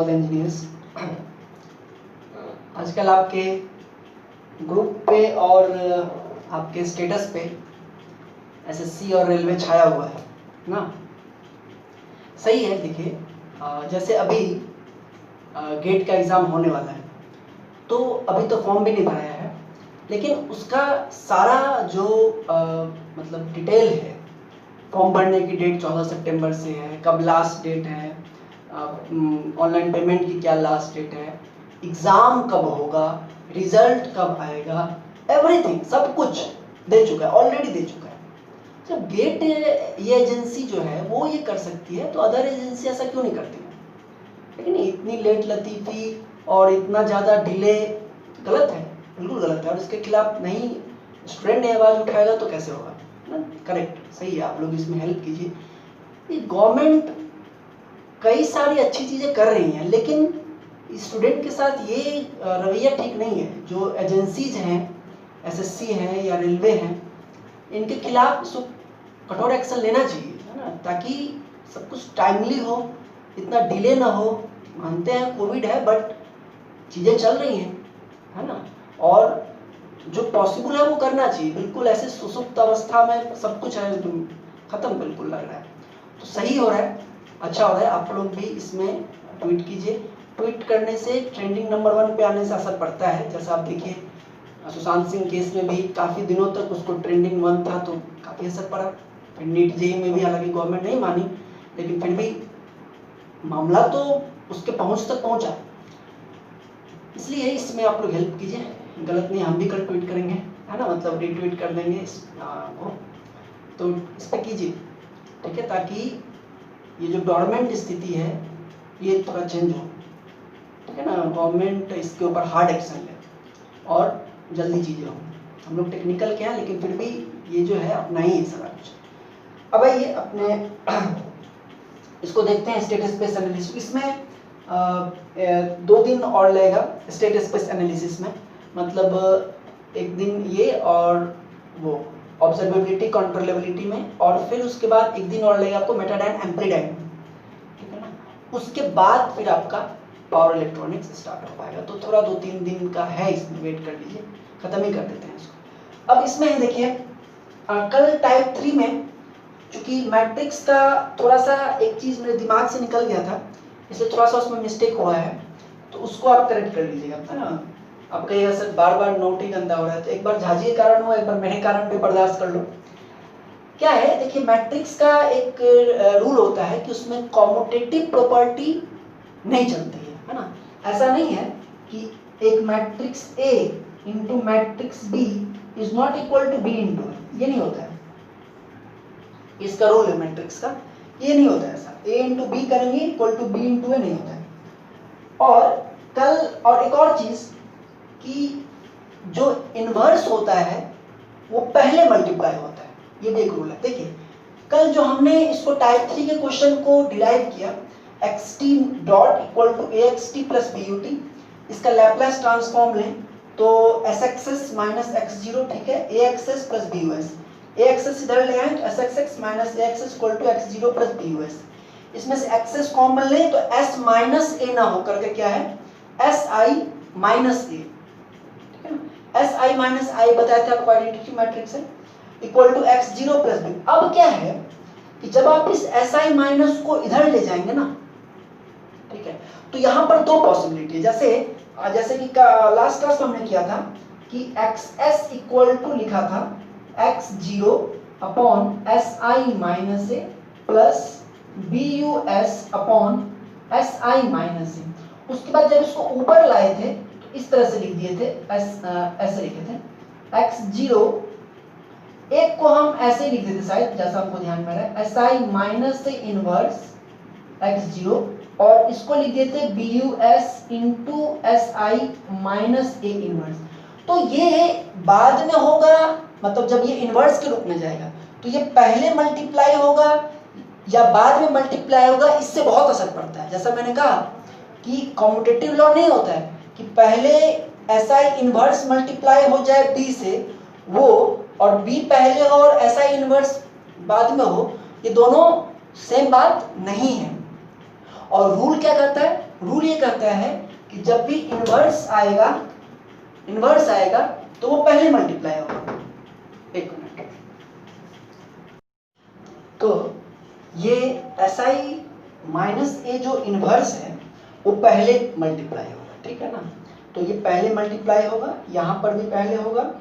All the engineers. आजकल आपके group पे और आपके स्टेटस पे एसएससी और रेलवे छाया हुआ है ना। सही है। देखिए जैसे अभी गेट का एग्ज़ाम होने वाला है, तो अभी तो फॉर्म भी नहीं भराया है, लेकिन उसका सारा जो मतलब डिटेल है, फॉर्म भरने की डेट 14 सितंबर से है, कब लास्ट डेट है, ऑनलाइन पेमेंट की क्या लास्ट डेट है, एग्ज़ाम कब होगा, रिजल्ट कब आएगा, एवरीथिंग सब कुछ दे चुका है, ऑलरेडी दे चुका है। जब गेट ये एजेंसी जो है वो ये कर सकती है, तो अदर एजेंसी ऐसा क्यों नहीं करती है? लेकिन इतनी लेट लतीफ़ी और इतना ज़्यादा डिले गलत है, बिल्कुल गलत है। और इसके खिलाफ नहीं स्टूडेंट ने आवाज़ उठाएगा तो कैसे होगा ना। करेक्ट, सही है, आप लोग इसमें हेल्प कीजिए। गवर्नमेंट कई सारी अच्छी चीज़ें कर रही हैं, लेकिन स्टूडेंट के साथ ये रवैया ठीक नहीं है। जो एजेंसीज हैं, एसएससी हैं या रेलवे हैं, इनके खिलाफ कठोर एक्शन लेना चाहिए, है ना, ताकि सब कुछ टाइमली हो, इतना डिले ना हो। मानते हैं कोविड है, बट चीज़ें चल रही हैं, है ना, और जो पॉसिबल है वो करना चाहिए। बिल्कुल ऐसे सुसुप्त अवस्था में सब कुछ है ख़त्म बिल्कुल लग रहा है, तो सही हो रहा है, अच्छा हो रहा है। आप लोग भी इसमें ट्वीट कीजिए। ट्वीट करने से ट्रेंडिंग नंबर 1 पे आने से असर पड़ता है। जैसा आप देखिए सुशांत सिंह केस में भी काफ़ी दिनों तक उसको ट्रेंडिंग 1 था, तो काफ़ी असर पड़ा। फिर नीट जेईई में भी हालांकि गवर्नमेंट नहीं मानी, लेकिन फिर भी मामला तो उसके पहुंच तक पहुंचा। इसलिए इसमें आप लोग हेल्प कीजिए। गलत नहीं, हम भी कल ट्वीट करेंगे, है ना, मतलब रीट्वीट कर देंगे इस को, तो इस पर कीजिए, ठीक है, ताकि ये जो डोरमेंट स्थिति है ये थोड़ा चेंज हो, ठीक है ना। गवर्नमेंट इसके ऊपर हार्ड एक्शन ले और जल्दी चीज़ें हों। हम लोग टेक्निकल के हैं, लेकिन फिर भी ये जो है अपना ही है सारा कुछ। अब आइए अपने इसको देखते हैं, स्टेट स्पेस एनालिसिस। इसमें 2 दिन और लगेगा स्टेट स्पेस एनालिसिस में, मतलब एक दिन ये और वो ऑब्जर्वेबिलिटी कंट्रोलेबिलिटी में, और फिर उसके बाद एक दिन और लगेगा आपको मेटाडाइन एम्प्लीडाइन, ठीक है ना। उसके बाद फिर आपका पावर इलेक्ट्रॉनिक्स स्टार्ट हो पाएगा, तो थोड़ा 2-3 दिन का है, इसमें वेट कर लीजिए, ख़त्म ही कर देते हैं इसको। अब इसमें देखिए कल टाइप 3 में चूँकि मैट्रिक्स का थोड़ा सा एक चीज़ मेरे दिमाग से निकल गया था, इसलिए थोड़ा सा उसमें मिस्टेक हुआ है, तो उसको आप करेक्ट कर लीजिएगा, है ना। आपका ये असर बार बार नोट ही गंदा हो रहा है, तो एक बार झाजी के कारण हुआ, एक बार मेरे कारण भी बर्दाश्त कर लो। क्या है, देखिए मैट्रिक्स का एक रूल होता है कि उसमें कॉम्यूटेटिव प्रॉपर्टी नहीं चलती है ना। ऐसा नहीं है कि एक matrix A into matrix B is not equal to B into A, ये नहीं होता है। इसका रूल है मैट्रिक्स का, ये नहीं होता है ऐसा। A इंटू B करेंगे equal to B into A नहीं होता है। और कल और एक और चीज़ कि जो इन्वर्स होता है वो पहले मल्टीप्लाई होता है, ये भी एक रूल है। देखिए कल जो हमने इसको टाइप 3 के क्वेश्चन को डिराइव किया, xt dot equal to axt plus but, इसका लैपलेस ट्रांसफॉर्म लें तो sxs माइनस x0, ठीक है, axs प्लस bus, axs इधर ले आए तो sxx minus axs equal to x0 plus bus। इसमें से एक्सेस कॉमन लें तो s माइनस ए ना होकर के क्या है, si माइनस ए, ठीक है ना। si माइनस आई बताया था आपको आइडेंटिटी मैट्रिक्स है, equal to x0 plus b। अब क्या है कि जब आप इस si माइनस को इधर ले जाएंगे ना, ठीक है, तो यहाँ पर 2 पॉसिबिलिटी है। जैसे कि लास्ट क्लास में हमने किया था कि xs इक्वल टू लिखा था x0 upon si minus A plus bus upon si minus A. उसके बाद जब इसको ऊपर लाए थे तो इस तरह से लिख दिए थे, ऐसे लिखे थे x0, एक को हम ऐसे लिख देते शायद, जैसा आपको ध्यान में रहा है, si माइनस से इनवर्स x0, और इसको लिख देते bus into si minus A inverse. तो ये बाद में होगा, मतलब जब ये इनवर्स के रूप में जाएगा तो ये पहले मल्टीप्लाई होगा या बाद में मल्टीप्लाई होगा, इससे बहुत असर पड़ता है। जैसा मैंने कहा कि कॉम्यूटेटिव लॉ नहीं होता है कि पहले si इनवर्स मल्टीप्लाई हो जाए b से वो, और b पहले और si इनवर्स बाद में हो, ये दोनों सेम बात नहीं है। और रूल क्या कहता है, रूल ये ये कहता है कि जब भी इनवर्स आएगा तो वो पहले मल्टीप्लाई होगा। एक मिनट, तो ये SI माइनस ए जो इनवर्स है वो पहले मल्टीप्लाई होगा, ठीक है ना। तो ये पहले मल्टीप्लाई होगा, यहाँ पर भी पहले होगा।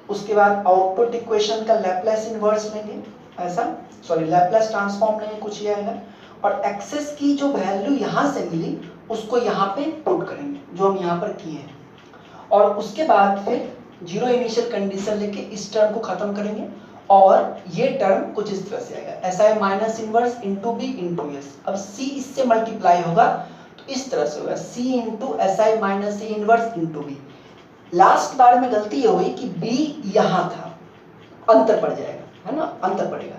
उसके बाद आउटपुट इक्वेशन का लैप्लास इनवर्स लेंगे, ऐसा लैप्लास ट्रांसफॉर्म लेंगे, कुछ ये आएगा। और एक्सेस की जो वैल्यू यहाँ से मिली उसको यहाँ पे पुट करेंगे, जो हम यहाँ पर किए हैं। और उसके बाद फिर जीरो इनिशियल कंडीशन लेके इस टर्म को खत्म करेंगे और ये टर्म कुछ इस तरह से आएगा, SI minus inverse into B into S. अब C इससे मल्टीप्लाई होगा तो इस तरह से होगा, C into SI minus A inverse into B. Last बार में गलती ये हुई कि B यहाँ था, अंतर पड़ जाएगा, है ना, अंतर पड़ेगा,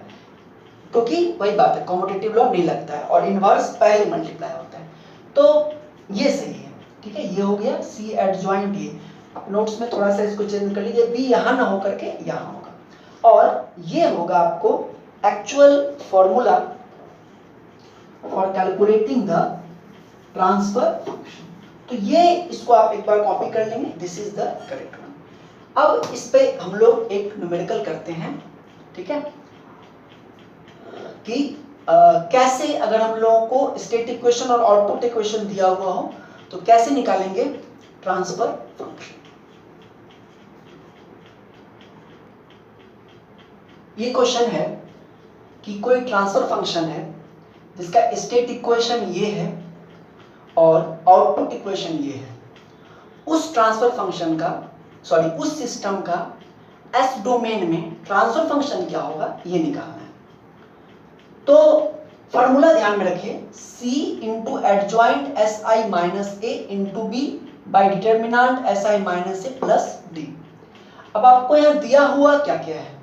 क्योंकि वही बात है, कॉम्यूटेटिव लॉ नहीं लगता है और इनवर्स पहले मल्टीप्लाई होता है। तो ये सही है, ठीक है। ये हो गया C एडजॉइंट। ये नोट्स में थोड़ा सा इसको चेंज कर लीजिए, B यहाँ ना हो करके यहाँ होगा। और ये होगा आपको actual formula for calculating the transfer function. तो ये इसको आप एक बार कॉपी कर लेंगे, this is the correct one. अब इस पे हम लोग एक न्यूमेरिकल करते हैं, ठीक है, कि कैसे अगर हम लोगों को स्टेट इक्वेशन और आउटपुट इक्वेशन दिया हुआ हो तो कैसे निकालेंगे ट्रांसफर फंक्शन। ये क्वेश्चन है कि कोई ट्रांसफर फंक्शन है जिसका स्टेट इक्वेशन ये है और आउटपुट इक्वेशन ये है। उस ट्रांसफर फंक्शन का उस सिस्टम का एस डोमेन में ट्रांसफर फंक्शन क्या होगा ये निकालना है। तो फॉर्मूला ध्यान में रखिए, C into adjoint SI minus A into B by determinant SI minus A plus D. अब आपको यहाँ दिया हुआ क्या क्या है,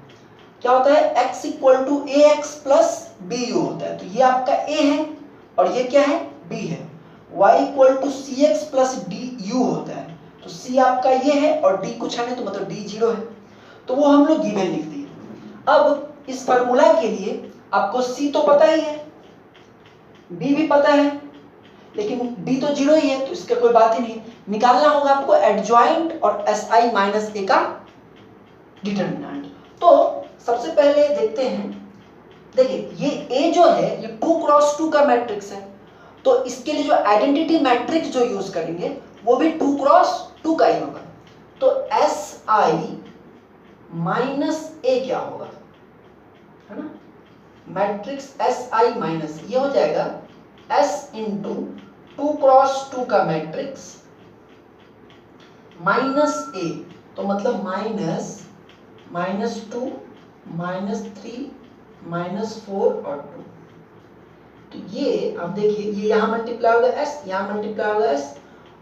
क्या होता है, x equal to A X plus B U होता है, तो ये आपका a है और ये क्या है, b है। y equal to C X plus D U होता है, तो c आपका ये है और d कुछ है नहीं, तो मतलब d 0 है, तो वो हम लोग गिवन लिख दिए। अब इस फार्मूला के लिए आपको c तो पता ही है, b भी पता है, लेकिन d तो 0 ही है, तो इसका कोई बात ही नहीं। निकालना होगा आपको एडजॉइंट और SI माइनस ए का डिटर्मिनेंट। तो सबसे पहले देखते हैं, देखिए ये A जो है ये 2 क्रॉस 2 का मैट्रिक्स है, तो इसके लिए जो आइडेंटिटी मैट्रिक्स जो यूज करेंगे वो भी 2 क्रॉस 2 का ही होगा। तो SI माइनस ए क्या होगा, है ना, मैट्रिक्स SI माइनस ये हो जाएगा S इंटू 2 क्रॉस 2 का मैट्रिक्स माइनस ए, तो मतलब -2 -3 -4 और 2। तो ये आप देखिए, ये यहाँ मल्टीप्लाई होगा S, यहाँ मल्टीप्लाई होगा S,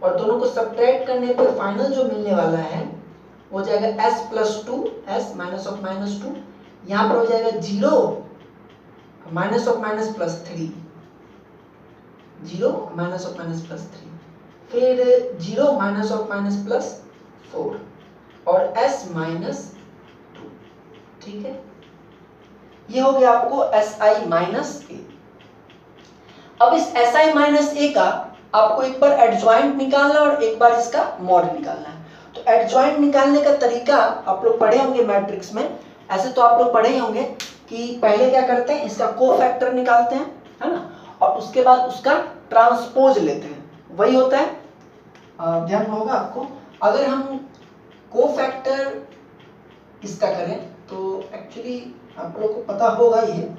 और दोनों को सब्ट्रैक्ट करने पर फाइनल जो मिलने वाला है वो जाएगा S plus 2, S minus of minus 2, यहाँ पर हो जाएगा 0 minus of minus plus 3, 0 minus of minus plus 3, फिर 0 माइनस ऑफ माइनस प्लस 4 और S माइनस 2, ठीक है। ये हो गया आपको SI माइनस ए। अब इस SI माइनस ए का आपको एक बार एडजॉइंट निकालना और एक बार इसका मॉड निकालना है। तो एडजॉइंट निकालने का तरीका आप लोग पढ़े होंगे मैट्रिक्स में, ऐसे तो आप लोग पढ़े ही होंगे कि पहले क्या करते हैं, इसका कोफैक्टर निकालते हैं, है ना, और उसके बाद उसका ट्रांसपोज लेते हैं, वही होता है। ध्यान होगा आपको, अगर हम कोफैक्टर इसका करें तो एक्चुअली आप लोगों को पता होगा ये,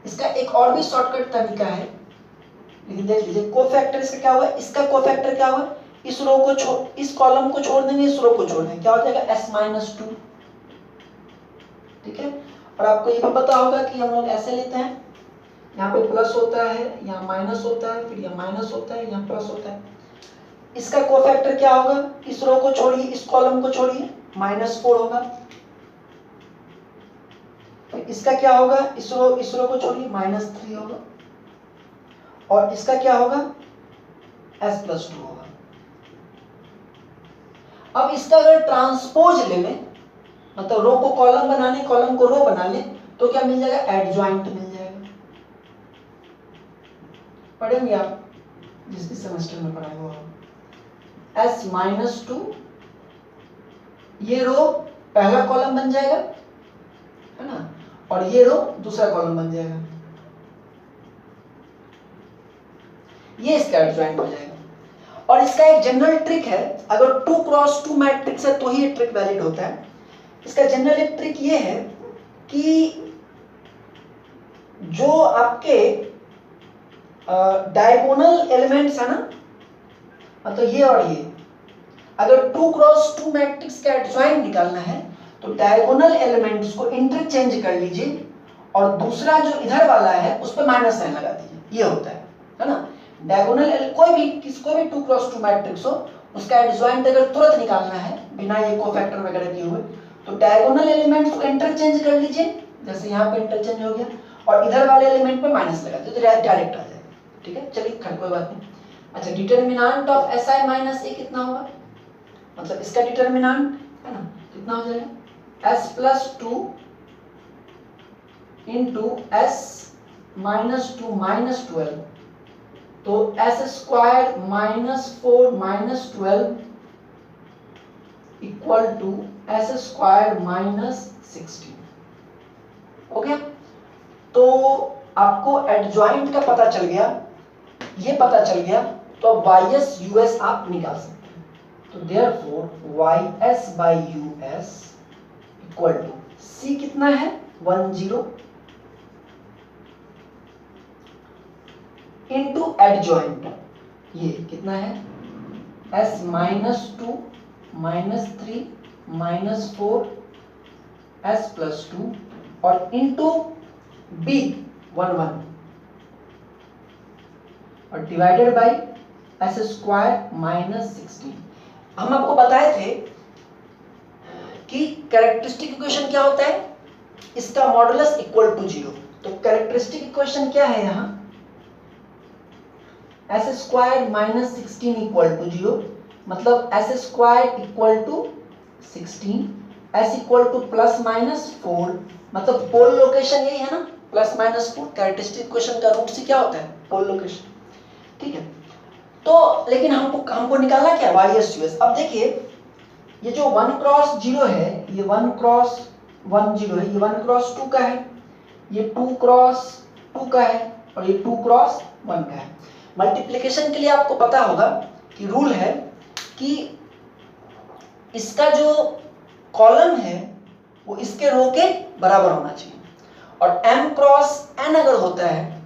इसका एक और भी शॉर्टकट तरीका है, लेकिन देख लीजिए कोफैक्टर इसका क्या होगा, इसका कोफैक्टर क्या होगा, इस रो को छोड़, इस कॉलम को छोड़ देंगे, इस रो को छोड़ देंगे, क्या हो जाएगा S माइनस 2, ठीक है। और आपको ये भी पता होगा कि हम लोग ऐसे लेते हैं, यहाँ पे प्लस होता है, यहाँ माइनस होता है, फिर यहाँ माइनस होता है, यहाँ प्लस होता है। इसका कोफैक्टर क्या होगा, इस रो को छोड़िए, इस कॉलम को छोड़िए, -4 होगा। इसका क्या होगा, इस रो को छोड़िए, -3 होगा। और इसका क्या होगा, S प्लस 2 होगा। अब इसका अगर ट्रांसपोज ले लें, मतलब रो को कॉलम बना लें, कॉलम को रो बना लें, तो क्या मिल जाएगा, एडजॉइंट मिल जाएगा। पढ़ेंगे आप, जिस सेमेस्टर में पढ़ाया हुआ s माइनस 2, ये रो पहला कॉलम बन जाएगा है ना, और ये रो दूसरा कॉलम बन जाएगा, ये इसका एडजॉइंट हो जाएगा। और इसका एक जनरल ट्रिक है, अगर 2 क्रॉस 2 मैट्रिक्स है तो ही ये ट्रिक वैलिड होता है। इसका जनरल एक ट्रिक ये है कि जो आपके डायगोनल एलिमेंट्स है ना, मतलब ये और ये, अगर 2 क्रॉस 2 मैट्रिक्स का एडजॉइंट निकालना है तो डायगोनल एलिमेंट्स को इंटरचेंज कर लीजिए और दूसरा जो इधर वाला है उस पर माइनस साइन लगा दीजिए, ये होता है ना। डायगोनल कोई भी 2 क्रॉस 2 मैट्रिक्स हो, उसका एडजॉइंट अगर तुरंत निकालना है बिना ये कोफैक्टर वगैरह किए हुए, तो डायगोनल एलिमेंट्स को इंटरचेंज कर लीजिए, जैसे यहाँ पे इंटरचेंज हो गया, और इधर वाले एलिमेंट पे माइनस लगा दीजिए तो डायरेक्ट आ जाएगा। ठीक है, चलिए खैर कोई बात नहीं। अच्छा, determinant of si minus a कितना होगा, मतलब इसका डिटरमिनेंट है ना, कितना हो जाएगा s plus 2 into s minus 2 minus 12, तो s square minus 4 minus 12 equal to s square minus 16। Okay, तो आपको एडजॉइंट का पता चल गया, ये पता चल गया, तो अब ys us आप निकाल सकते हैं। तो therefore ys by us equal to c कितना है 10 इंटू एडजॉइंट, ये कितना है s minus 2 minus 3 minus 4 s plus 2 और इंटू b 1 1 और divided by s square minus 16। हम आपको बताए थे कि कैरेक्टरिस्टिक इक्वेशन क्या होता है, इसका मॉडुलस इक्वल टू 0। तो कैरेक्टरिस्टिक इक्वेशन क्या है यहाँ, s square minus 16 equal to 0, मतलब s square equal to 16, s equal to plus minus 4, मतलब पोल लोकेशन यही है ना, प्लस माइनस 4। कैरेक्टरिस्टिक इक्वेशन का रूट सी क्या होता है, पोल लोकेशन। ठीक है, तो लेकिन हमको निकालना क्या है ys us। अब देखिए ये जो 1 क्रॉस 0 है, ये 1 क्रॉस 1 0 है, ये 1 क्रॉस 2 का है, ये 2 क्रॉस 2 का है और ये 2 क्रॉस 1 का है। मल्टीप्लिकेशन के लिए आपको पता होगा कि रूल है कि इसका जो कॉलम है वो इसके रो के बराबर होना चाहिए, और m क्रॉस n अगर होता है,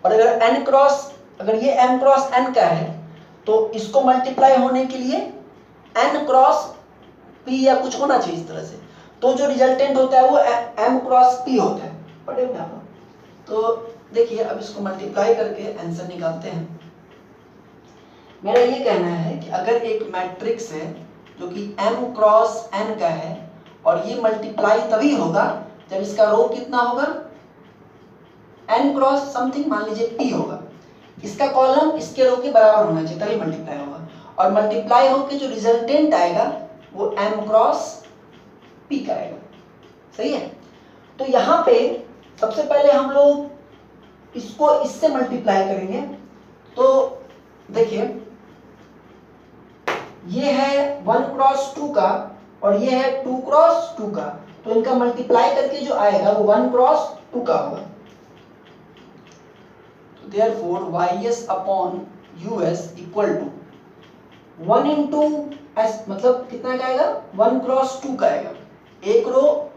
और अगर ये m क्रॉस n का है तो इसको मल्टीप्लाई होने के लिए n क्रॉस p या कुछ होना चाहिए इस तरह से, तो जो रिजल्टेंट होता है वो m क्रॉस p होता है। पढ़े होंगे आप। तो देखिए अब इसको मल्टीप्लाई करके आंसर निकालते हैं। मेरा ये कहना है कि अगर एक मैट्रिक्स है जो कि m क्रॉस n का है और ये मल्टीप्लाई तभी होगा जब इसका रो कितना होगा n क्रॉस समथिंग, मान लीजिए p होगा, इसका कॉलम इसके रो के बराबर होना चाहिए तभी मल्टीप्लाई होगा, और मल्टीप्लाई होकर जो रिजल्टेंट आएगा वो m क्रॉस p का आएगा। सही है, तो यहाँ पे सबसे पहले हम लोग इसको इससे मल्टीप्लाई करेंगे। तो देखिए ये है 1 क्रॉस 2 का और ये है 2 क्रॉस 2 का, तो इनका मल्टीप्लाई करके जो आएगा वो 1 क्रॉस 2 का होगा। तो therefore ys upon us equal to 1 into s, मतलब कितना का आएगा 1 क्रॉस 2 का आएगा, एक रो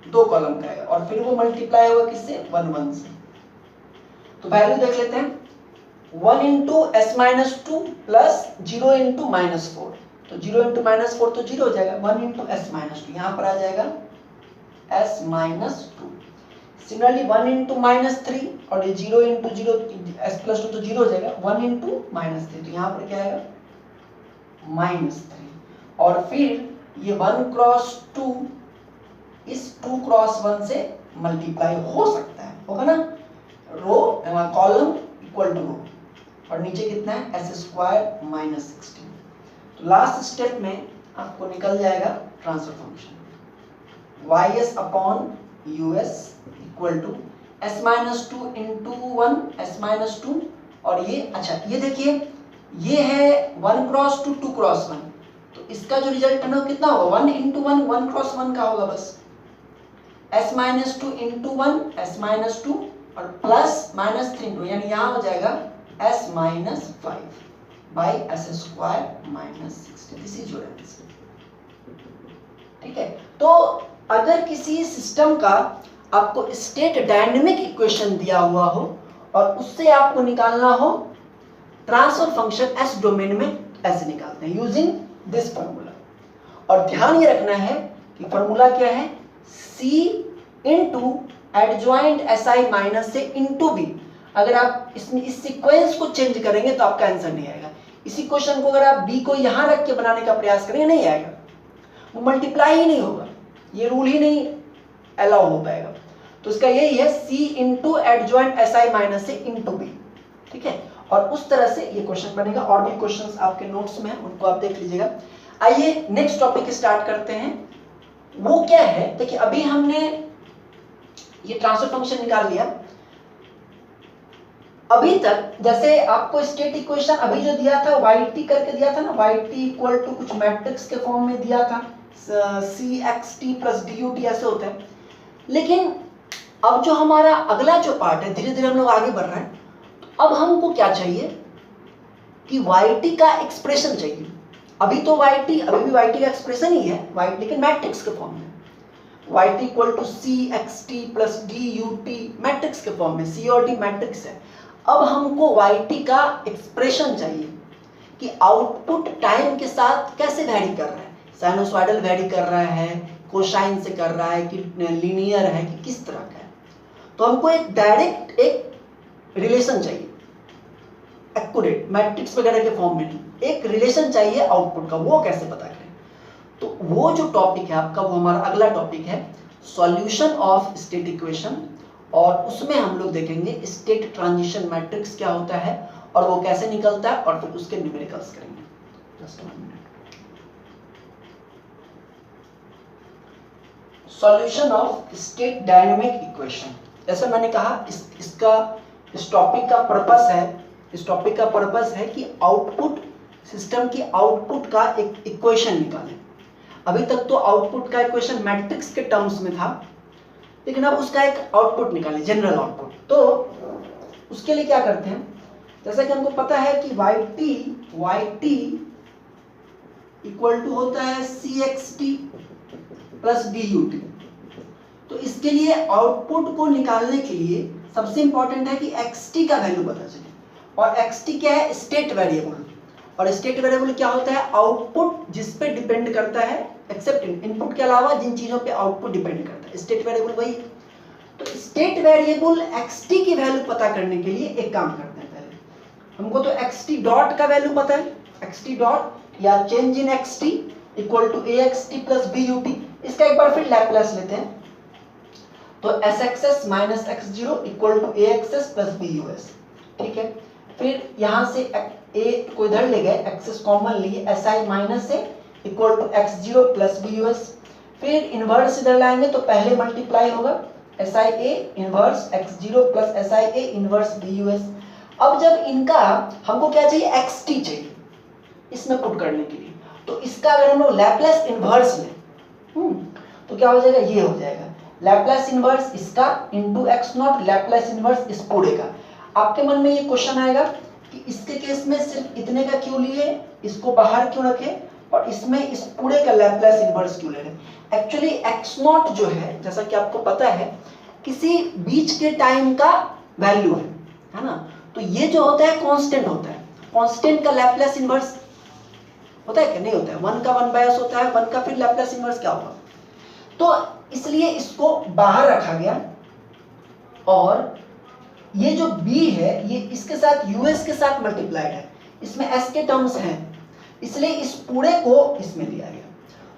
2 कॉलम का आएगा, और फिर वो मल्टीप्लाई होगा किससे 1 1 से। तो वैल्यू देख लेते हैं, 1 into s minus 2 plus 0 into minus 4, तो 0 इंटू माइनस 4 तो 0 हो जाएगा, 1 इंटू s माइनस 2 यहाँ पर आ जाएगा s minus 2। Similarly 1 into minus 3 और ये 0 इंटू 0 s प्लस 2 तो 0 हो जाएगा, 1 इंटू माइनस 3 तो यहाँ पर क्या आएगा माइनस 3, और फिर ये 1 क्रॉस 2 इस 2 क्रॉस 1 से मल्टीप्लाई हो सकता है, होगा ना, रो कॉलम इक्वल टू रो, और नीचे कितना है s स्क्वायर माइनस 16। तो लास्ट स्टेप में आपको निकल जाएगा transfer function ys upon us equal to s minus 2 into 1 s minus 2 और ये अच्छा ये देखिए ये है 1 क्रॉस 2 2 क्रॉस 1, तो इसका जो रिजल्ट है ना कितना होगा 1 into 1 1 क्रॉस 1 का होगा बस, s-2 into 1 s-2 और प्लस -3 यानी यहाँ हो जाएगा s-5 by s² -60, this is your answer. ठीक है, तो अगर किसी सिस्टम का आपको स्टेट डायनेमिक इक्वेशन दिया हुआ हो और उससे आपको निकालना हो ट्रांसफर फंक्शन एस डोमेन में, ऐसे निकालते हैं यूजिंग दिस फॉर्मूला। और ध्यान ये रखना है कि फॉर्मूला क्या है, C into adjoint SI minus से इंटू बी। अगर आप इसमें इस सीक्वेंस को चेंज करेंगे तो आपका आंसर नहीं आएगा। इसी क्वेश्चन को अगर आप B को यहाँ रख के बनाने का प्रयास करेंगे नहीं आएगा, वो मल्टीप्लाई ही नहीं होगा, ये रूल ही नहीं अलाउ हो पाएगा। तो इसका यही है C into adjoint SI minus से इंटू बी। ठीक है, और उस तरह से ये क्वेश्चन बनेगा। और भी क्वेश्चंस आपके नोट्स में हैं, उनको आप देख लीजिएगा। आइए नेक्स्ट टॉपिक स्टार्ट करते हैं। वो क्या है, देखिए अभी हमने ये ट्रांसफर फंक्शन निकाल लिया। अभी तक जैसे आपको स्टेट इक्वेशन अभी जो दिया था yt करके दिया था ना, yt इक्वल टू कुछ मैट्रिक्स के फॉर्म में दिया था, cxt प्लस dut ऐसे होता है। लेकिन अब जो हमारा अगला जो पार्ट है, धीरे धीरे हम लोग आगे बढ़ रहे हैं, तो अब हमको क्या चाहिए कि yt का एक्सप्रेशन चाहिए। अभी तो yt अभी भी yt का एक्सप्रेशन ही है yt, लेकिन मैट्रिक्स के फॉर्म में, yt equal to cxt plus dut matrix के फॉर्म में, c और d मैट्रिक्स है। अब हमको yt का एक्सप्रेशन चाहिए कि आउटपुट टाइम के साथ कैसे वैरी कर रहा है, साइनोसॉइडल वैरी कर रहा है, कोसाइन से कर रहा है कि लीनियर है कि किस तरह का है। तो हमको एक डायरेक्ट एक रिलेशन चाहिए, एक्यूरेट मैट्रिक्स वगैरह के फॉर्म में नहीं, एक रिलेशन चाहिए आउटपुट का। वो कैसे पता करें, तो वो जो टॉपिक है आपका, वो हमारा अगला टॉपिक है सॉल्यूशन ऑफ स्टेट इक्वेशन। और उसमें हम लोग देखेंगे स्टेट ट्रांजिशन मैट्रिक्स क्या होता है और वो कैसे निकलता है, और फिर उसके न्यूमेरिकल्स करेंगे। Just 1 minute. Solution of state dynamic equation, जैसे मैंने कहा इस टॉपिक का पर्पस है, इस टॉपिक का पर्पस है कि आउटपुट सिस्टम की आउटपुट का एक इक्वेशन निकालें। अभी तक तो आउटपुट का इक्वेशन मैट्रिक्स के टर्म्स में था, लेकिन अब उसका एक आउटपुट निकालें, जनरल आउटपुट। तो उसके लिए क्या करते हैं, जैसा कि हमको पता है कि yt इक्वल टू होता है cxt प्लस dut। तो इसके लिए आउटपुट को निकालने के लिए सबसे इंपॉर्टेंट है कि xt का वैल्यू पता चले। और xt क्या है, स्टेट वेरिएबल। और स्टेट वेरिएबल क्या होता है, आउटपुट जिस पे डिपेंड करता है, एक्सेप्ट इनपुट के अलावा जिन चीजों पे आउटपुट डिपेंड करता है, स्टेट वेरिएबल वही। तो स्टेट वेरिएबल xt की वैल्यू पता करने के लिए एक काम करते हैं। पहले हमको तो xt डॉट का वैल्यू पता है, xt डॉट या change in xt equal to axt plus but। इसका एक बार फिर लैप्लास लेते हैं, तो sxs minus x0 equal to axs plus bus। ठीक है, फिर यहाँ से a को इधर ले गए, एक्सेस कॉमन लिए, si माइनस से equal to x0 plus bus। फिर इनवर्स इधर लाएंगे तो पहले मल्टीप्लाई होगा si a inverse x0 plus si a inverse bus। अब जब इनका हमको क्या चाहिए, xt चाहिए इसमें पुट करने के लिए, तो इसका अगर हम लोग लैप्लास इनवर्स लें तो क्या हो जाएगा, ये हो जाएगा लैप्लास इनवर्स इसका into x not Laplace inverse इस पूरे का। आपके मन में ये क्वेश्चन आएगा कि इसके केस में सिर्फ इतने का क्यों लिए, इसको बाहर क्यों रखे, और इसमें इस पूरे का लैप्लास इनवर्स क्यों ले रहे। एक्चुअली x नॉट जो है, जैसा कि आपको पता है, किसी बीच के टाइम का वैल्यू है ना। तो ये जो होता है कांस्टेंट होता है, कांस्टेंट का लैप्लास इनवर्स होता है क्या, नहीं होता है। 1 का 1 बायस होता है, 1 का फिर लैप्लास इनवर्स क्या होगा। तो इसलिए इसको बाहर रखा गया, और ये जो b है ये इसके साथ us के साथ मल्टीप्लाइड है, इसमें s के टर्म्स हैं, इसलिए इस पूरे को इसमें दिया गया।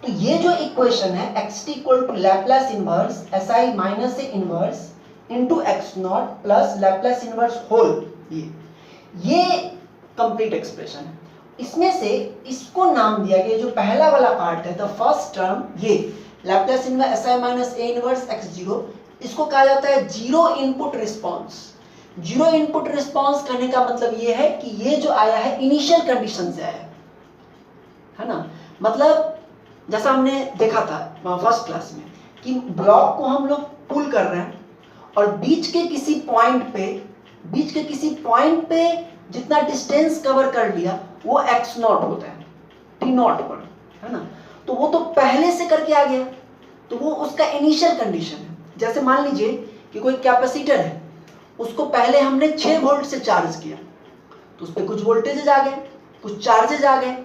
तो ये जो इक्वेशन है xt equal to Laplace inverse si minus से inverse into x not plus Laplace inverse whole, ये कंप्लीट एक्सप्रेशन है। इसमें से इसको नाम दिया गया, जो पहला वाला पार्ट है द फर्स्ट टर्म, ये Laplace inverse si minus a inverse x0, इसको कहा जाता है zero input response. Zero input response करने का मतलब ये है कि ये जो आया है इनिशियल कंडीशन से आया है ना। मतलब जैसा हमने देखा था फर्स्ट क्लास में कि ब्लॉक को हम लोग पुल कर रहे हैं और बीच के किसी पॉइंट पे जितना डिस्टेंस कवर कर लिया वो x नॉट होता है t नॉट पर, है ना। तो वो तो पहले से करके आ गया, तो वो उसका इनिशियल कंडीशन है। जैसे मान लीजिए कि कोई कैपेसिटर है, उसको पहले हमने 6 वोल्ट से चार्ज किया, तो उस पर कुछ वोल्टेजेस आ गए, कुछ चार्जेज आ गए,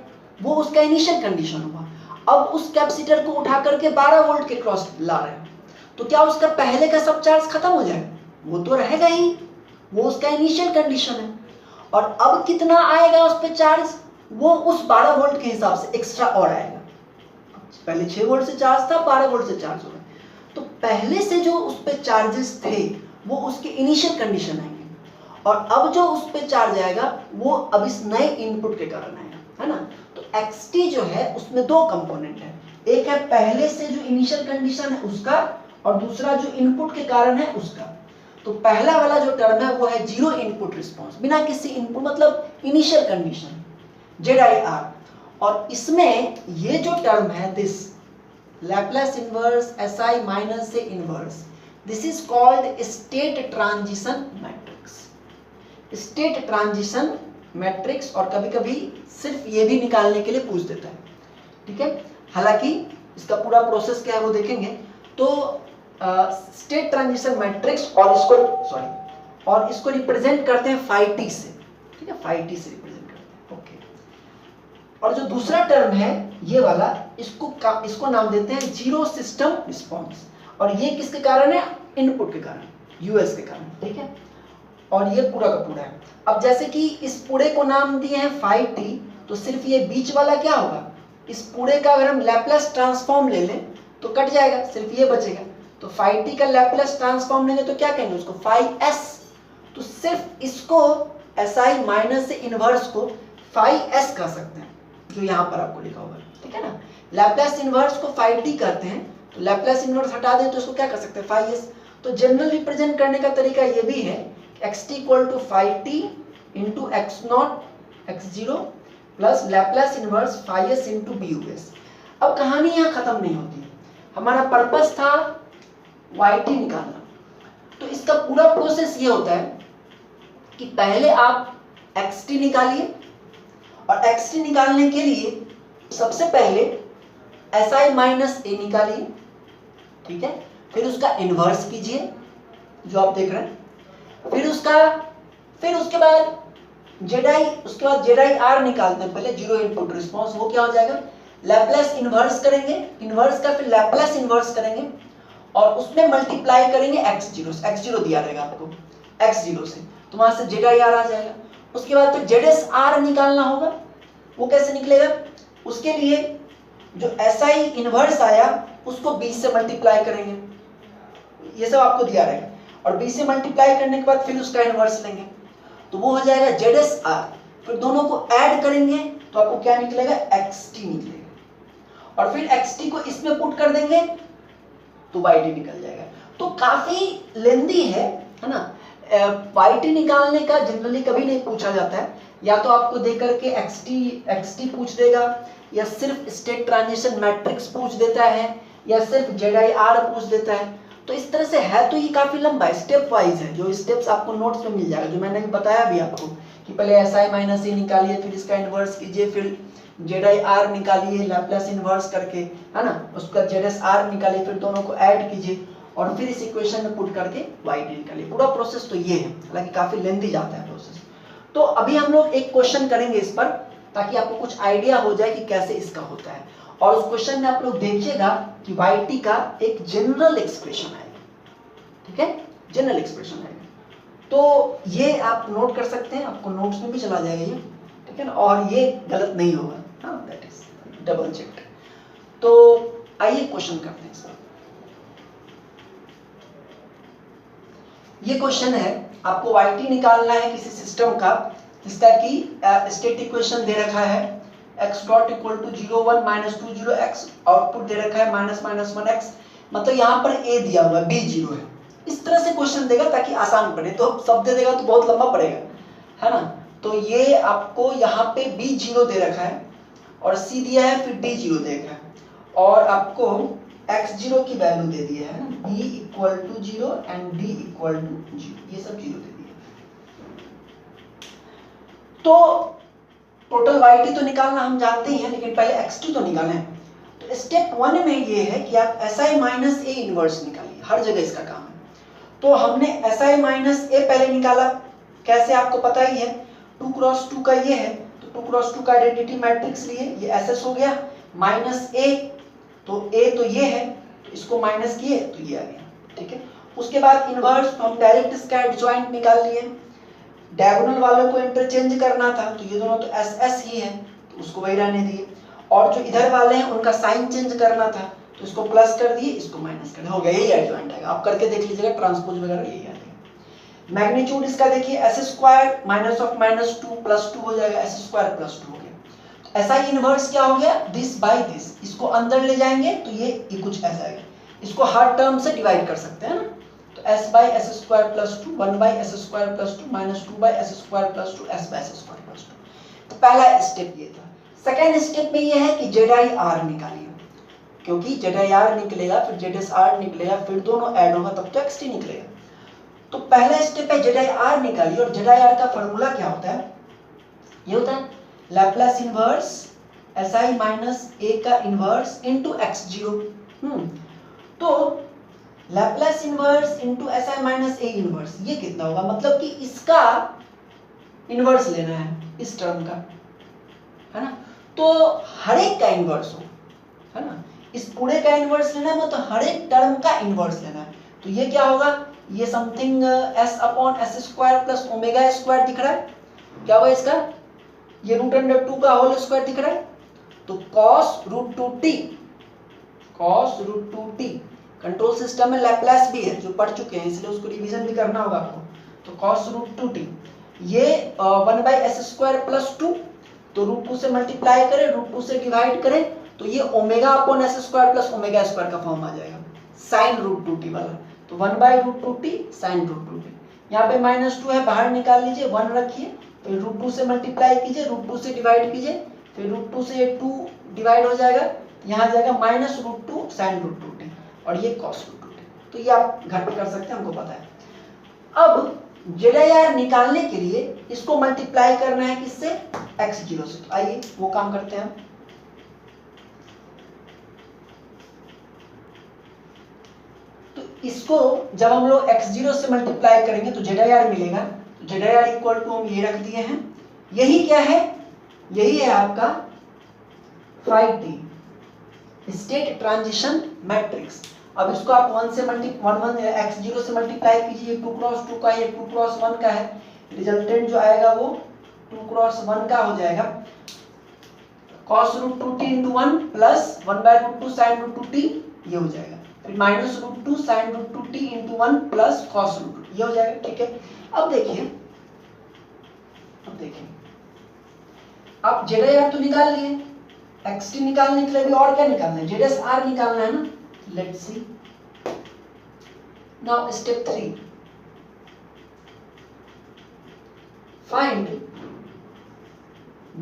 वो उसका इनिशियल कंडीशन हुआ। अब उस कैपेसिटर को उठा करके 12 वोल्ट के क्रॉस ला रहे हैं, तो क्या उसका पहले का सब चार्ज खत्म हो जाएगा? वो तो रहेगा ही, वो उसका इनिशियल कंडीशन है। और अब कितना आएगा उस पर चार्ज, वो उस 12 वोल्ट के हिसाब से एक्स्ट्रा और आएगा। पहले 6 वोल्ट से चार्ज था, 12 वोल्ट से चार्ज हो रहा है, तो पहले से जो उस पर चार्जेस थे वो उसके इनिशियल कंडीशन आएंगे, और अब जो उस पर चार्ज आएगा वो अब इस नए इनपुट के कारण आएगा, है ना। तो xt जो है उसमें दो कंपोनेंट है, एक है पहले से जो इनिशियल कंडीशन है उसका, और दूसरा जो इनपुट के कारण है उसका। तो पहला वाला जो टर्म है वो है जीरो इनपुट रिस्पांस, बिना किसी इनपुट, मतलब इनिशियल कंडीशन ZIR। और इसमें ये जो टर्म है this Laplace inverse SI minus से inverse, this is called state transition matrix. State transition matrix, और कभी कभी सिर्फ ये भी निकालने के लिए पूछ देता है, ठीक है। हालांकि इसका पूरा प्रोसेस क्या है वो देखेंगे। तो स्टेट ट्रांजिशन मैट्रिक्स, और इसको रिप्रेजेंट करते हैं phi t से, ठीक है, phi t से रिप्रेजेंट करते हैं, ओके। और जो दूसरा टर्म है ये वाला, इसको नाम देते हैं जीरो सिस्टम रिस्पांस, और ये किसके कारण है? इनपुट के कारण, यूएस के कारण, ठीक है। और ये पूरा का पूरा है। अब जैसे कि इस पूरे को नाम दिए हैं phi t, तो सिर्फ ये बीच वाला क्या होगा, इस पूरे का अगर हम लैप्लास ट्रांसफॉर्म ले लें तो कट जाएगा, सिर्फ ये बचेगा। तो phi t का लैप्लास ट्रांसफॉर्म लेंगे तो क्या कहेंगे उसको, phi s। तो सिर्फ इसको SI माइनस से इनवर्स को phi s कह सकते हैं, जो यहाँ पर आपको लिखा होगा, ठीक है ना। लैप्लास इनवर्स को phi t करते हैं, तो लैप्लास इनवर्स हटा दें तो इसको क्या कर सकते हैं, phi s। तो जनरल रिप्रेजेंट करने का तरीका ये भी है, xt equal to phi t into x naught x0 plus Laplace inverse phi s into bus। अब कहानी यहाँ खत्म नहीं होती, हमारा पर्पस था yt निकालना। तो इसका पूरा प्रोसेस ये होता है कि पहले आप xt निकालिए, और xt निकालने के लिए सबसे पहले SI माइनस a निकालिए, ठीक है। फिर उसका इनवर्स कीजिए जो आप देख रहे हैं, फिर उसके बाद ZIR निकालते हैं, पहले जीरो इनपुट रिस्पांस, वो क्या हो जाएगा, लैप्लास इनवर्स करेंगे, इनवर्स का फिर लैप्लास इनवर्स करेंगे, और उसमें मल्टीप्लाई करेंगे x0 से, x0 दिया रहेगा आपको, x0 से, तो वहां से ZIR आ जाएगा। उसके बाद फिर ZSR निकालना होगा, वो कैसे निकलेगा, उसके लिए जो SI इनवर्स आया उसको 20 से मल्टीप्लाई करेंगे, ये सब आपको दिया रहेगा, और 20 से मल्टीप्लाई करने के बाद फिर उसका इनवर्स लेंगे, तो वो हो जाएगा ZSR। फिर दोनों को ऐड करेंगे तो आपको क्या निकलेगा, XT निकलेगा, और फिर XT को इसमें पुट कर देंगे तो YT निकल जाएगा। तो काफी लेंदी है ना। YT निकालने का जनरली कभी नहीं पूछा जाता है, या तो आपको दे करके XT पूछ देगा, या सिर्फ स्टेट ट्रांजिशन मैट्रिक्स पूछ देता है, या सिर्फ ZIR पूछ देता है। तो इस तरह से है, तो ये काफी लंबा है, स्टेप वाइज है, जो स्टेप्स आपको नोट्स में मिल जाएगा, जो मैंने बताया भी आपको कि पहले SI माइनस a निकालिए, फिर इसका इनवर्स कीजिए, फिर ZIR निकालिए लैप्लास इनवर्स करके, है ना, उसका ZSR निकालिए, फिर दोनों को ऐड कीजिए, और फिर इस इक्वेशन में पुट करके YT निकालिए। पूरा प्रोसेस तो ये है, हालांकि काफी लेंथी जाता है प्रोसेस। तो अभी हम लोग एक क्वेश्चन करेंगे इस पर, ताकि आपको कुछ आइडिया हो जाए कि कैसे इसका होता है, और उस क्वेश्चन में आप लोग देखिएगा कि YT का एक जनरल एक्सप्रेशन आएगा, ठीक है, जनरल एक्सप्रेशन आएगा। तो ये आप नोट कर सकते हैं, आपको नोट्स में भी चला जाएगा ये, ठीक है ना, और ये गलत नहीं होगा, हाँ, दैट इज डबल चेक। तो आइए क्वेश्चन करते हैं इस पर। ये क्वेश्चन है, आपको YT निकालना है किसी सिस्टम का जिसका कि स्टेट इक्वेशन दे रखा है x dot equal to 0 1 minus 2 0 x, output दे रखा है माइनस माइनस 1 x, मतलब यहाँ पर a दिया हुआ है, b 0 है, इस तरह से क्वेश्चन देगा ताकि आसान पड़े, तो सब दे देगा तो बहुत लंबा पड़ेगा, है ना। तो ये आपको यहाँ पे b 0 दे रखा है और c दिया है, फिर d 0 दे रखा है, और आपको x 0 की वैल्यू दे दी है ना, b equal to 0 and d equal to 0, ये सब 0 दे दिए। तो टोटल yt तो निकालना हम जानते ही हैं, लेकिन पहले x2 तो निकालना है। तो स्टेप 1 में ये है कि आप si माइनस a इनवर्स निकालिए, हर जगह इसका काम है। तो हमने si माइनस a पहले निकाला, कैसे आपको पता ही है, 2 क्रॉस 2 का ये है, तो 2 क्रॉस 2 का आइडेंटिटी मैट्रिक्स लिए, ये SS हो गया, माइनस a, तो a तो ये है, तो इसको माइनस किए तो ये आ गया, ठीक है। उसके बाद इनवर्स, तो हम डायरेक्ट इसका एडजॉइंट निकाल लिए, डायगोनल वालों को इंटरचेंज करना था, तो ये दोनों तो SS ही है, तो उसको वही रहने दिए, और जो इधर वाले हैं उनका साइन चेंज करना था, तो इसको प्लस कर दिए, इसको माइनस कर दिया, हो गया, यही एडजॉइंट आएगा। आप करके देख लीजिएगा, ट्रांसपोज वगैरह यही आएगा। मैग्नीट्यूड इसका देखिए, s square minus of minus 2 plus 2 हो जाएगा, s स्क्वायर प्लस 2 हो गया। तो SI इनवर्स क्या हो गया, दिस बाय दिस, इसको अंदर ले जाएंगे तो ये कुछ ऐसा आएगा, इसको हर टर्म से डिवाइड कर सकते हैं ना, तो s by s square plus 2, 1 by s square plus 2 minus 2 by s square plus 2, s by s square plus 2। तो पहला स्टेप ये था। सेकेंड स्टेप में ये है कि ZIR निकालिए, क्योंकि ZIR निकलेगा, फिर ZSR निकलेगा, फिर दोनों ऐड होगा तब तो XT निकलेगा। तो पहला स्टेप है ZIR निकालिए, और ZIR का फॉर्मूला क्या होता है, ये होता है Laplace inverse SI minus a का इनवर्स इनटू x0। तो Laplace inverse into SI minus a inverse, ये कितना होगा, मतलब कि इसका इनवर्स लेना है इस टर्म का, है ना। तो हर एक का इनवर्स हो, है ना, इस पूरे का इनवर्स लेना है, मतलब हर एक टर्म का इनवर्स लेना है। तो ये क्या होगा, ये something s upon s square plus omega square दिख रहा है, क्या होगा इसका, ये रूट अंडर 2 का होल स्क्वायर दिख रहा है, तो cos root 2t, cos root 2t, control system में लैप्लास भी है जो पढ़ चुके हैं, इसलिए उसको रिवीजन भी करना होगा आपको। तो cos रूट 2t, ये 1 बाई s स्क्वायर प्लस 2, तो रूट 2 से मल्टीप्लाई करें, रूट 2 से डिवाइड करें, तो ये omega upon s square plus omega square का फॉर्म आ जाएगा, साइन रूट 2t वाला, तो 1 by root 2t sign root 2t। यहाँ पे माइनस 2 है, बाहर निकाल लीजिए, 1 रखिए, फिर रूट 2 से मल्टीप्लाई कीजिए, रूट 2 से डिवाइड कीजिए, फिर रूट 2 से 2 डिवाइड हो जाएगा, यहाँ आ जाएगा minus root 2 sine root 2t, और ये कॉस रूट 2t। तो ये आप घर पे कर सकते हैं, हमको पता है। अब ZIR निकालने के लिए इसको मल्टीप्लाई करना है किससे, x0 से, तो आइए वो काम करते हैं हम। तो इसको जब हम लोग x0 से मल्टीप्लाई करेंगे तो ZIR मिलेगा, तो ZIR इक्वल टू हम ये रख दिए हैं, यही क्या है, यही है आपका phi-t, स्टेट ट्रांजिशन मैट्रिक्स। अब इसको आप 1 से x0 से मल्टीप्लाई कीजिए, 2 क्रॉस 2 का, ये 2 क्रॉस 1 का है, रिजल्टेंट जो आएगा वो 2 क्रॉस 1 का हो जाएगा, cos root 2t into 1 plus 1 by root 2 sine root 2t, ये हो जाएगा, फिर minus root 2 sine root 2t into 1 plus cos root 2, ये हो जाएगा, ठीक है। अब देखिए आप ZIR तो निकाल लिए, XT निकालने के लिए भी और क्या निकालना है, ZSR निकालना है ना। Let's see now step 3, find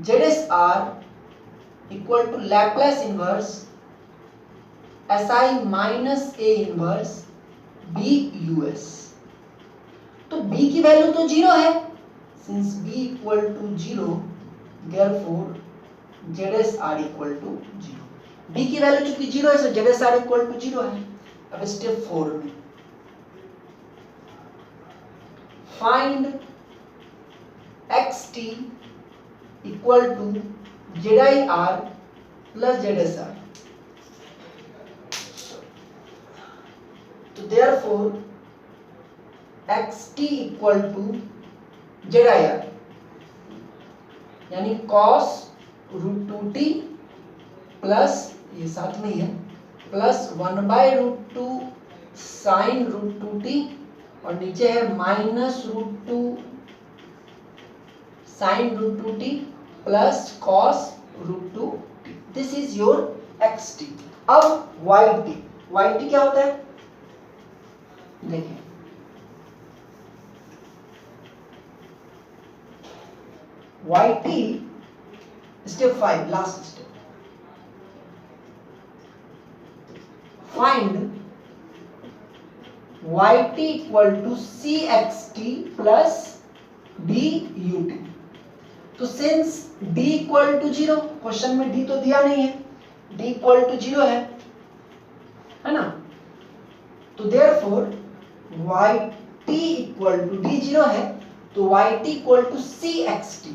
ZSR equal to Laplace inverse SI minus a inverse BUS। तो B की वैल्यू तो 0 है, since B equal to 0 therefore ZSR equal to 0। B की वैल्यू चूंकि 0 है, सो ZSR इक्वल टू 0 है। अब स्टेप 4 में find XT equal to ZIR plus ZSR। तो therefore XT equal to ZIR, यानी cos रूट 2t प्लस, ये साथ में ही है, plus 1 by root 2 sine root 2t, और नीचे है minus root 2 sine root 2t plus cos root 2t। This is your XT। अब YT क्या होता है, देखिए yt step 5 last step, find yt equal to cxt plus dut। तो since d equal to 0, question में d तो दिया नहीं है, d इक्वल टू 0 है ना, तो therefore yt equal to d 0 है, तो yt इक्वल टू cxt,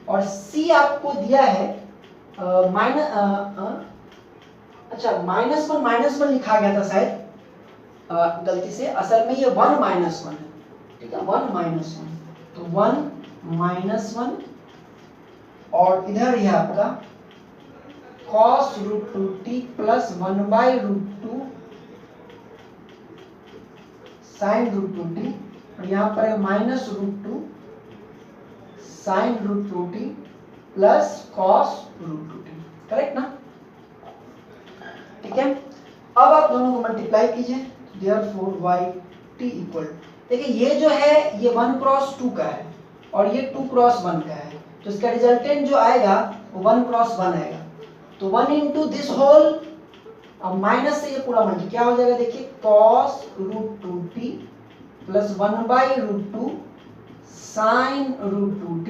और c आपको दिया है -1 लिखा गया था शायद गलती से, असल में ये 1 -1 है, ठीक है, 1 -1, तो 1 -1 और इधर ये आपका cos √2t plus 1/√2 sin √2t, और यहाँ पर है -√2 sin √2t plus cos √2t, correct ना, ठीक है। अब आप दोनों को मल्टीप्लाई कीजिए, देयरफॉर yt इक्वल, देखिए ये जो है ये 1 क्रॉस 2 का है और ये 2 क्रॉस 1 का है, तो इसका रिजल्टेंट जो आएगा वो 1 क्रॉस 1 आएगा, तो 1 इंटू दिस होल, अब माइनस से ये पूरा मल्टी क्या हो जाएगा, देखिए cos √2t plus 1/√2 sin √2t,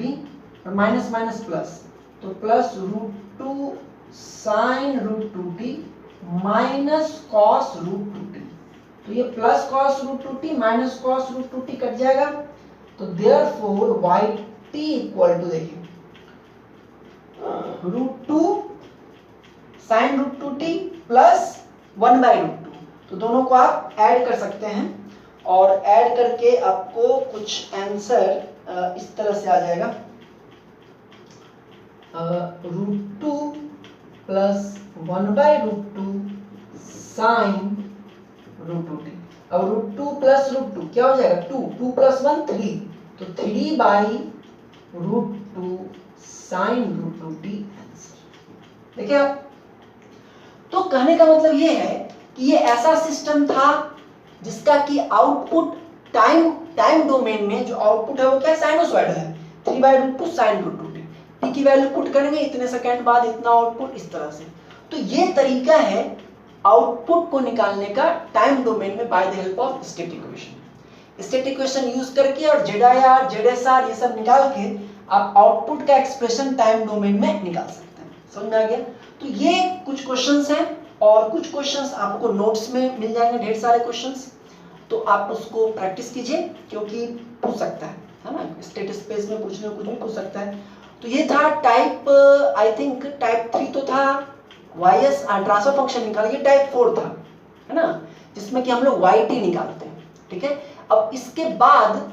और माइनस माइनस प्लस, तो plus √2 sin √2t minus cos √2t, तो ये plus cos √2t minus cos √2t cut जाएगा, तो देयरफॉर yt इक्वल टू, देखिए √2 sin √2t प्लस 1/√2, तो दोनों को आप ऐड कर सकते हैं, और ऐड करके आपको कुछ आंसर इस तरह से आ जाएगा, √2 प्लस 1/√2 sin √2t, अब √2 प्लस √2 क्या हो जाएगा, 2 प्लस 1 3, तो 3/√2 sin √2t आंसर, देखिए आप। तो कहने का मतलब ये है कि ये ऐसा सिस्टम था जिसका कि आउटपुट टाइम डोमेन में जो आउटपुट है वो क्या साइनोसॉइडल है, 3/√2 sin √2t, t की वैल्यू पुट करेंगे इतने सेकंड बाद इतना आउटपुट, इस तरह से। तो ये तरीका है आउटपुट को निकालने का टाइम डोमेन में by the help of state equation. State equation use करके और ZIR ZSR ये सब निकाल के आप आउटपुट का एक्सप्रेशन टाइम डोमेन में निकाल सकते हैं, समझ में आ गया। तो ये कुछ क्वेश्चंस हैं, और कुछ क्वेश्चंस आपको नोट्स में मिल जाएंगे, ढेर सारे क्वेश्चंस, तो आप उसको प्रैक्टिस कीजिए, क्योंकि पूछ सकता है ना, स्टेट स्पेस में पूछने को कुछ भी पूछ सकता है। तो ये था टाइप, आई थिंक टाइप 3 तो था YS ट्रांसफर फंक्शन निकाल, ये टाइप 4 था, है ना, जिसमें कि हम लोग YT निकालते हैं, ठीक है। अब इसके बाद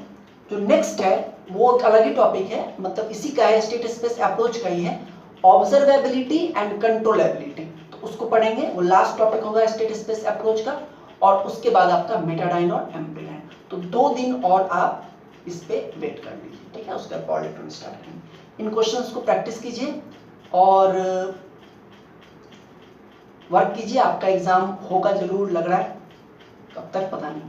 जो नेक्स्ट है वो एक अलग ही टॉपिक है, मतलब इसी का है, स्टेट स्पेस अप्रोच का ही है, ऑब्जर्वेबिलिटी एंड कंट्रोलेबिलिटी, तो उसको पढ़ेंगे, वो लास्ट टॉपिक होगा स्टेट स्पेस अप्रोच का, और उसके बाद आपका मेटाडाइन और एम्पीडाइन, तो 2 दिन और आप इस पे वेट कर लीजिए, ठीक है, उसके बाद पावर इलेक्ट्रॉनिक्स स्टार्ट करेंगे। इन क्वेश्चंस को प्रैक्टिस कीजिए और वर्क कीजिए, आपका एग्जाम होगा जरूर, लग रहा है, कब तक पता नहीं।